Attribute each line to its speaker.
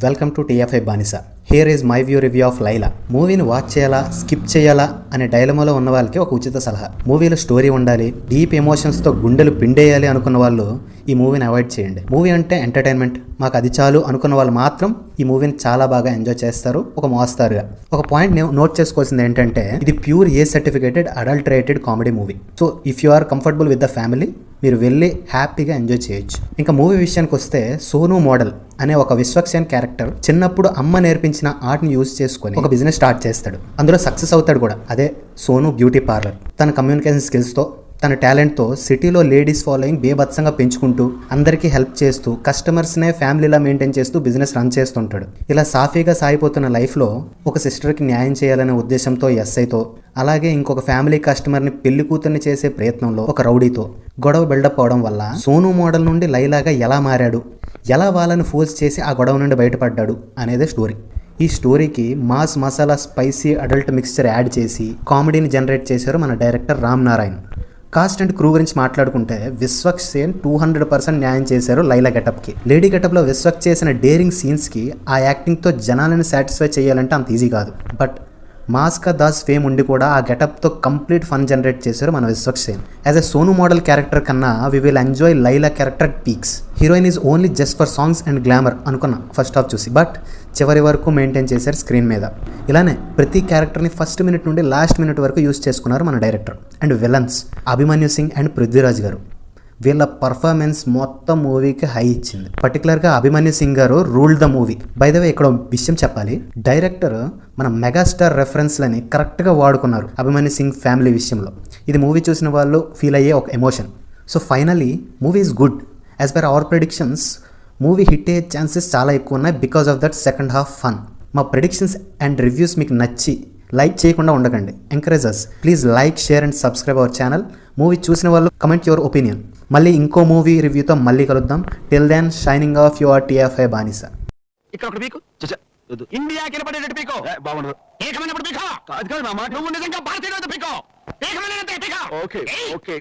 Speaker 1: Welcome to TFI Banisa. Here is my view review of Laila. మూవీని watch చేయాలా skip చేయాలా అనే డైలమాలో ఉన్న వాళ్ళకి ఒక ఉచిత సలహా. మూవీలో స్టోరీ ఉండాలి, డీప్ ఎమోషన్స్తో గుండెలు పిండేయాలి అనుకున్న వాళ్ళు ఈ మూవీని అవాయిడ్ చేయండి. మూవీ అంటే ఎంటర్టైన్మెంట్, మాకు అది చాలు అనుకున్న వాళ్ళు మాత్రం ఈ మూవీని చాలా బాగా ఎంజాయ్ చేస్తారు, ఒక మోస్తారుగా. ఒక పాయింట్ నోట్ చేసుకోవాల్సింది ఏంటంటే, ఇది pure A certificated adulterated comedy movie. So if you are comfortable with the family, మీరు వెళ్ళి హ్యాపీగా ఎంజాయ్ చేయొచ్చు. ఇంకా మూవీ విషయానికి వస్తే, సోను మోడల్ అనే ఒక విశ్వక్సేన్ క్యారెక్టర్ చిన్నప్పుడు అమ్మ నేర్పించిన ఆర్ట్ని యూజ్ చేసుకొని ఒక బిజినెస్ స్టార్ట్ చేస్తాడు. అందులో సక్సెస్ అవుతాడు కూడా. అదే సోను బ్యూటీ పార్లర్. తన కమ్యూనికేషన్ స్కిల్స్తో, తన టాలెంట్తో సిటీలో లేడీస్ ఫాలోయింగ్ బేభత్సంగా పెంచుకుంటూ, అందరికీ హెల్ప్ చేస్తూ, కస్టమర్స్నే ఫ్యామిలీలా మెయింటైన్ చేస్తూ బిజినెస్ రన్ చేస్తుంటాడు. ఇలా సాఫీగా సాగిపోతున్న లైఫ్లో ఒక సిస్టర్కి న్యాయం చేయాలనే ఉద్దేశంతో ఎస్ఐతో, అలాగే ఇంకొక ఫ్యామిలీ కస్టమర్ని పెళ్లి కూతుర్ని చేసే ప్రయత్నంలో ఒక రౌడీతో గొడవ బిల్డప్ అవడం వల్ల సోను మోడల్ నుండి లైలాగా ఎలా మారాడు, ఎలా వాళ్ళని ఫోర్స్ చేసి ఆ గొడవ నుండి బయటపడ్డాడు అనేదే స్టోరీ. ఈ స్టోరీకి mass masala spicy adult mixture add చేసి కామెడీని జనరేట్ చేశారు మన director Ram Narayan. Cost and crew గురించి మాట్లాడుకుంటే, విశ్వక్సేన్ 200% న్యాయం చేశారు లైలా గెటప్కి. లేడీ గెటప్లో విశ్వక్ చేసిన డేరింగ్ సీన్స్కి ఆ యాక్టింగ్తో జనాలను సాటిస్ఫై చేయాలంటే అంత ఈజీ కాదు. బట్ మాస్కా దాస్ ఫేమ్ ఉండి కూడా ఆ గెటప్తో కంప్లీట్ ఫన్ జనరేట్ చేశారు మన Vishwaksen. As a Sonu model character కన్నా we will enjoy Laila character at peaks. Heroine is only just for songs and glamour అనుకున్నా ఫస్ట్ హాఫ్ చూసి, బట్ చివరి వరకు మెయింటైన్ చేశారు స్క్రీన్ మీద. ఇలానే ప్రతి క్యారెక్టర్ని ఫస్ట్ మినిట్ నుండి లాస్ట్ మినిట్ వరకు యూజ్ చేసుకున్నారు మన director. And villains Abhimanyu Singh and Prithviraj garu, వీళ్ళ పర్ఫార్మెన్స్ మొత్తం మూవీకి హై ఇచ్చింది. పర్టికులర్గా అభిమన్యు సింగ్ గారు ruled the movie. By the way, ఇక్కడ విషయం చెప్పాలి, డైరెక్టర్ మన మెగాస్టార్ రెఫరెన్స్లని కరెక్ట్గా వాడుకున్నారు అభిమన్యు సింగ్ ఫ్యామిలీ విషయంలో. ఇది మూవీ చూసిన వాళ్ళు ఫీల్ అయ్యే ఒక emotion. So finally movie is good. As per our predictions, movie hit అయ్యే ఛాన్సెస్ చాలా ఎక్కువ ఉన్నాయి because of that second half fun. మా ప్రెడిక్షన్స్ అండ్ రివ్యూస్ మీకు నచ్చి లైక్ చేయకుండా ఉండకండి. Encourage us. Please like, share and subscribe our channel. Movie చూసిన వాళ్ళు కమెంట్ యువర్ ఒపీనియన్. మళ్ళీ ఇంకో మూవీ రివ్యూతో మళ్ళీ కలుద్దాం. Till then, signing off your TFI Banisa.
Speaker 2: ఇక్కడ ఒకటి పీకు. ఇండియా కినపడేటట్టు పీకో. బాగుండదు. ఏకమైనప్పుడు పీకో. కాదు కాదు మామ, నువ్వు నిజంగా భారతీయుడు పీకో. ఏకమైనట్టే పీకో. Okay okay.